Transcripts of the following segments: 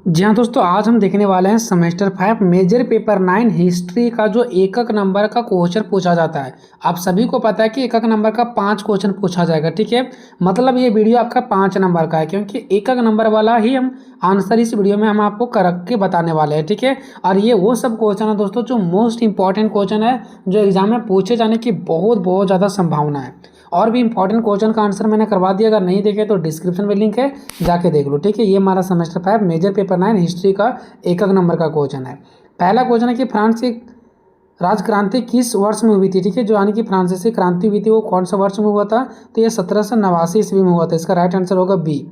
जी हाँ दोस्तों, आज हम देखने वाले हैं सेमेस्टर 5 मेजर पेपर 9 हिस्ट्री का जो एकक नंबर का क्वेश्चन पूछा जाता है। आप सभी को पता है कि एकक नंबर का 5 क्वेश्चन पूछा जाएगा। ठीक है, मतलब ये वीडियो आपका 5 नंबर का है, क्योंकि एकक नंबर वाला ही हम आंसर इस वीडियो में हम आपको कर के बताने वाले हैं। ठीक है, और ये वो सब क्वेश्चन है दोस्तों जो मोस्ट इंपॉर्टेंट क्वेश्चन है, जो एग्जाम में पूछे जाने की बहुत ज़्यादा संभावना है। और भी इंपॉर्टेंट क्वेश्चन का आंसर मैंने करवा दिया, अगर नहीं देखे तो डिस्क्रिप्शन में लिंक है, जाके देख लो। ठीक है, ये हमारा सेमेस्टर 5 मेजर पेपर 9 हिस्ट्री का एकक नंबर का क्वेश्चन है। पहला क्वेश्चन है कि फ्रांस की राजक्रांति किस वर्ष में हुई थी। ठीक है, जो यानी कि फ्रांसीसी क्रांति हुई थी वो कौन सा वर्ष में हुआ था, तो ये 1789 ईस्वी में हुआ था। इसका राइट आंसर होगा बी।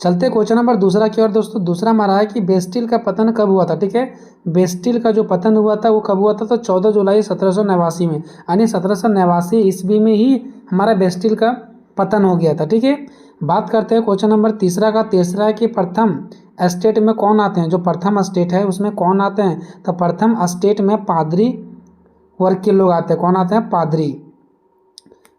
चलते क्वेश्चन नंबर दूसरा की ओर दोस्तों। दूसरा हमारा है कि बेस्टिल का पतन कब हुआ था। ठीक है, बेस्टिल का जो पतन हुआ था वो कब हुआ था, तो 14 जुलाई 1789 में, यानी 1789 ईस्वी में ही हमारा बेस्टिल का पतन हो गया था। ठीक है, बात करते हैं क्वेश्चन नंबर तीसरा का। तीसरा है कि प्रथम स्टेट में कौन आते हैं। जो प्रथम स्टेट है उसमें कौन आते हैं, तो प्रथम स्टेट में पादरी वर्ग के लोग आते हैं। कौन आते हैं, पादरी।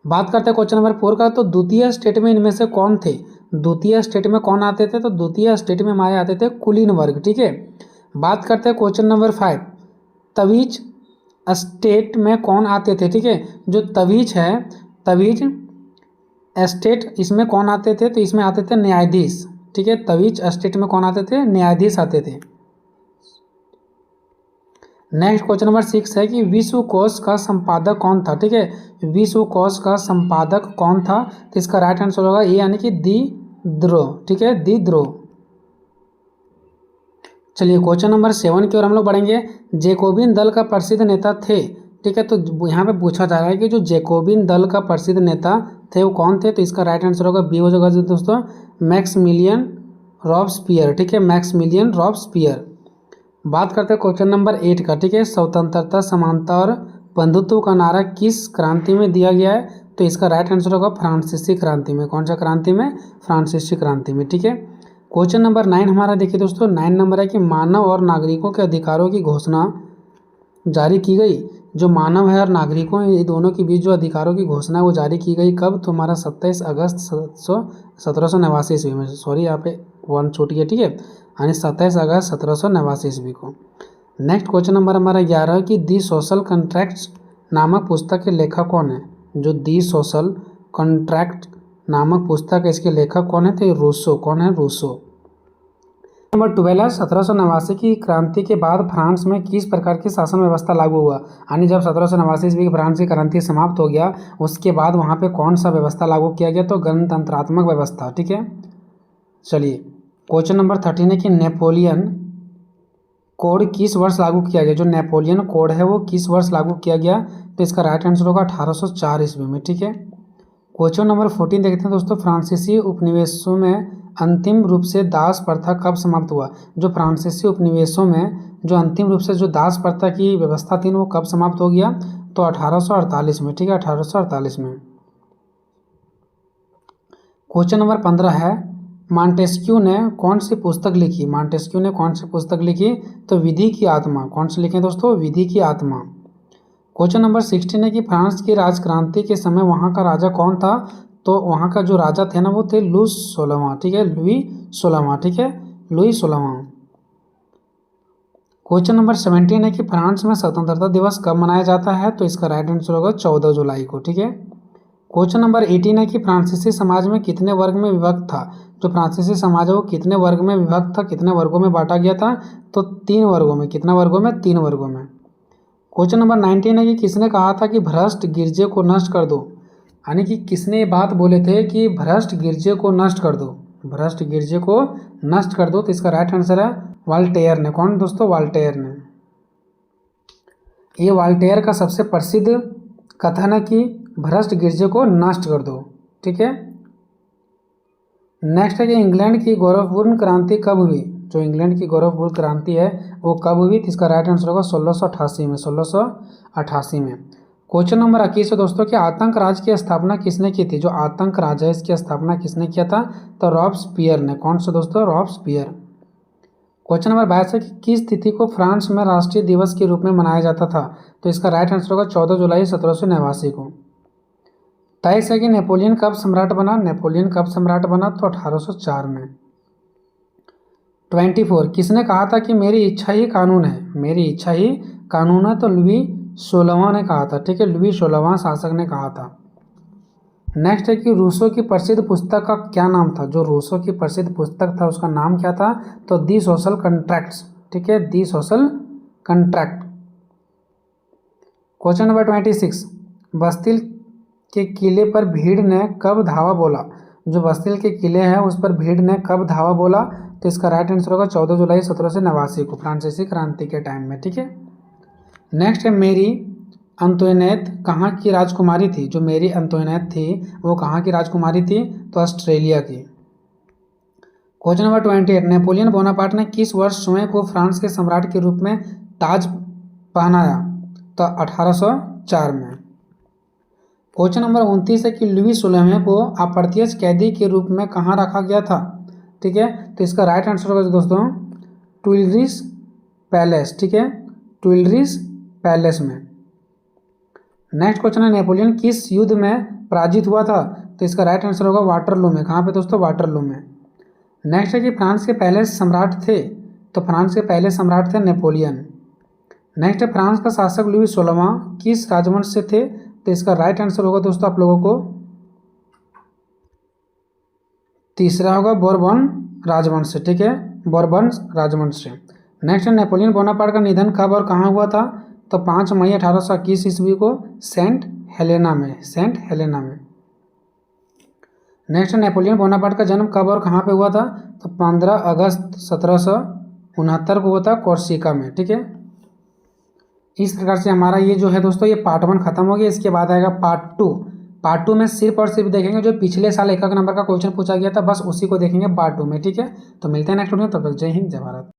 बात करते हैं क्वेश्चन नंबर 4 का। तो द्वितीय स्टेट में इनमें से कौन थे। द्वितीय स्टेट में कौन आते थे, तो द्वितीय स्टेट में हमारे आते थे कुलीन वर्ग। ठीक है, बात करते हैं क्वेश्चन नंबर 5। तवीज स्टेट में कौन आते थे। ठीक है, जो तवीज है, तवीज स्टेट, इसमें कौन आते थे, तो इसमें आते थे न्यायाधीश। ठीक है, तवीज स्टेट में कौन आते थे, न्यायाधीश आते थे। नेक्स्ट क्वेश्चन नंबर 6 है कि विश्व कोश का संपादक कौन था। ठीक है, विश्व कोश का संपादक कौन था, तो इसका राइट आंसर होगा ए, यानी कि दिद्रोह। ठीक है, दिद्रोह। चलिए क्वेश्चन नंबर 7 की ओर हम लोग बढ़ेंगे। जैकोबिन दल का प्रसिद्ध नेता थे। ठीक है, तो यहाँ पे पूछा जा रहा है कि जो जैकोबिन दल का प्रसिद्ध नेता थे वो कौन थे, तो इसका राइट आंसर होगा बी हो जाएगा दोस्तों, मैक्समिलियन रॉबस्पियर। ठीक है, मैक्समिलियन रॉबस्पियर। बात करते हैं क्वेश्चन नंबर 8 का। ठीक है, स्वतंत्रता, समानता और बंधुत्व का नारा किस क्रांति में दिया गया है, तो इसका राइट आंसर होगा फ्रांसीसी क्रांति में। कौन सा क्रांति में, फ्रांसीसी क्रांति में। ठीक है, क्वेश्चन नंबर 9 हमारा देखिए दोस्तों। 9 नंबर है कि मानव और नागरिकों के अधिकारों की घोषणा जारी की गई। जो मानव है और नागरिकों, ये दोनों के बीच जो अधिकारों की घोषणा है वो जारी की गई कब, तो हमारा 27 अगस्त 1789 ईस्वी में। सॉरी, यहाँ पे 1 छूट गया। ठीक है, यानी 27 अगस्त 1789 ईस्वी को। नेक्स्ट क्वेश्चन नंबर हमारा 11 कि दी सोशल कॉन्ट्रैक्ट्स नामक पुस्तक के लेखक कौन है। जो दी सोशल कॉन्ट्रैक्ट नामक पुस्तक है, इसके लेखक कौन है, तो रूसो। कौन है, रूसो। नंबर 12 है 1789 की क्रांति के बाद फ्रांस में किस प्रकार की शासन व्यवस्था लागू हुआ। यानी जब 1789 ईस्वी की फ्रांस की क्रांति समाप्त हो गया, उसके बाद वहाँ पे कौन सा व्यवस्था लागू किया गया, तो गणतंत्रात्मक व्यवस्था। ठीक है, चलिए क्वेश्चन नंबर 13 है कि नेपोलियन कोड किस वर्ष लागू किया गया। जो नेपोलियन कोड है वो किस वर्ष लागू किया गया, तो इसका राइट आंसर होगा 1804 ईस्वी में। ठीक है, क्वेश्चन नंबर 14 देखते हैं दोस्तों। फ्रांसीसी उपनिवेशों में अंतिम रूप से दास प्रथा कब समाप्त हुआ। जो फ्रांसीसी उपनिवेशों में जो अंतिम रूप से जो दास प्रथा की व्यवस्था थी वो कब समाप्त हो गया, तो 1848 में। ठीक है, 1848 में। क्वेश्चन नंबर 15 है मॉन्टेस्क्यू ने कौन सी पुस्तक लिखी। मॉन्टेस्क्यू ने कौन सी पुस्तक लिखी, तो विधि की आत्मा। कौन सी लिखे दोस्तों, विधि की आत्मा। क्वेश्चन नंबर 16 है कि फ्रांस की राजक्रांति के समय वहाँ का राजा कौन था, तो वहाँ का जो राजा थे ना वो थे लुई 16वां। ठीक है, लुई 16वां। ठीक है, लुई 16वां। क्वेश्चन नंबर 17 है कि फ्रांस में स्वतंत्रता दिवस कब मनाया जाता है, तो इसका राइट आंसर होगा 14 जुलाई को। ठीक है, क्वेश्चन नंबर 18 है कि फ्रांसीसी समाज में कितने वर्ग में विभक्त था। जो फ्रांसीसी समाज है वो कितने वर्ग में विभक्त था, कितने वर्गों में बांटा गया था, तो 3 वर्गों में। कितना वर्गों में, 3 वर्गों में। क्वेश्चन नंबर 19 है कि किसने कहा था कि भ्रष्ट गिरजे को नष्ट कर दो। यानी कि किसने ये बात बोले थे कि भ्रष्ट गिरजे को नष्ट कर दो, भ्रष्ट गिरजे को नष्ट कर दो, तो इसका राइट आंसर है वाल्टेयर ने। कौन दोस्तों, वाल्टेयर ने। ये वाल्टेयर का सबसे प्रसिद्ध कथन है कि भ्रष्ट गिरजे को नष्ट कर दो। ठीक है, नेक्स्ट है कि इंग्लैंड की गौरवपूर्ण क्रांति कब हुई। जो इंग्लैंड की गौरवपूर्ण क्रांति है वो कब हुई, तो इसका राइट आंसर होगा 1688 में। 1688 में। क्वेश्चन नंबर 21 है दोस्तों कि आतंक राज की स्थापना किसने की थी। जो आतंक राज है इसकी स्थापना किसने किया था, तो रॉबस्पियर ने। कौन सा दोस्तों, रॉबस्पियर। क्वेश्चन नंबर 22 है कि किस तिथि को फ्रांस में राष्ट्रीय दिवस के रूप में मनाया जाता था, तो इसका राइट आंसर होगा 14 जुलाई 1789 को। 23 है कि नेपोलियन कब सम्राट बना। नेपोलियन कब सम्राट बना, तो 1804 में। 24 किसने कहा था कि मेरी इच्छा ही कानून है, मेरी इच्छा ही कानून है? तो लुई 16वां ने कहा था, ठीक है, लुई 16वां शासक ने कहा था। नेक्स्ट है कि रूसो की प्रसिद्ध पुस्तक का क्या नाम था? जो रूसो की प्रसिद्ध पुस्तक था उसका नाम क्या था? तो दी सोशल कंट्रैक्ट्स, ठीक है, दी सोशल कंट्रैक्ट। क्वेश्चन नंबर 26 बस्तिल के किले पर भीड़ ने कब धावा बोला? जो बस्तिल के किले हैं उस पर भीड़ ने कब धावा बोला? तो इसका राइट आंसर होगा 14 जुलाई 1789 को, फ्रांसीसी क्रांति के टाइम में, ठीक है। नेक्स्ट है मेरी अंतोइनेत कहाँ की राजकुमारी थी? जो मेरी अंतोइनेत थी वो कहाँ की राजकुमारी थी? तो ऑस्ट्रेलिया की। क्वेश्चन नंबर 28 नेपोलियन बोनापार्ट ने किस वर्ष स्वयं को फ्रांस के सम्राट के रूप में ताज पहनाया? तो 1804 में। क्वेश्चन नंबर 29 है कि लुई 16वें को अप्रत्यक्ष कैदी के रूप में कहाँ रखा गया था? ठीक है, तो इसका राइट आंसर होगा दोस्तों ट्यूइलरीज पैलेस, ठीक है, ट्यूइलरीज पैलेस में। नेक्स्ट क्वेश्चन है नेपोलियन किस युद्ध में पराजित हुआ था? तो इसका राइट आंसर होगा वाटरलू में। कहाँ पे दोस्तों? वाटरलू में। नेक्स्ट है कि फ्रांस के पहले सम्राट थे? तो फ्रांस के पहले सम्राट थे नेपोलियन। नेक्स्ट है फ्रांस का शासक लुई 16वां किस राजवंश से थे? तो इसका राइट आंसर होगा दोस्तों आप लोगों को तीसरा होगा बोरबन राजवंश से, ठीक है, बोरबन राजवंश से। नेक्स्ट है नेपोलियन बोनापार्ट का निधन कब और कहाँ हुआ था? तो 5 मई 1821 ईस्वी को सेंट हेलेना में, सेंट हेलेना में। नेक्स्ट है नेपोलियन बोनापार्ट का जन्म कब और कहाँ पे हुआ था? तो 15 अगस्त 1769 को हुआ था कोर्सिका में, ठीक है। इस प्रकार से हमारा ये जो है दोस्तों ये पार्ट 1 खत्म हो गया। इसके बाद आएगा पार्ट 2। पार्ट 2 में सिर्फ और सिर्फ देखेंगे जो पिछले साल 1 नंबर का क्वेश्चन पूछा गया था, बस उसी को देखेंगे पार्ट 2 में, ठीक है। तो मिलते हैं नेक्स्ट वीडियो में, तब तक जय हिंद जय भारत।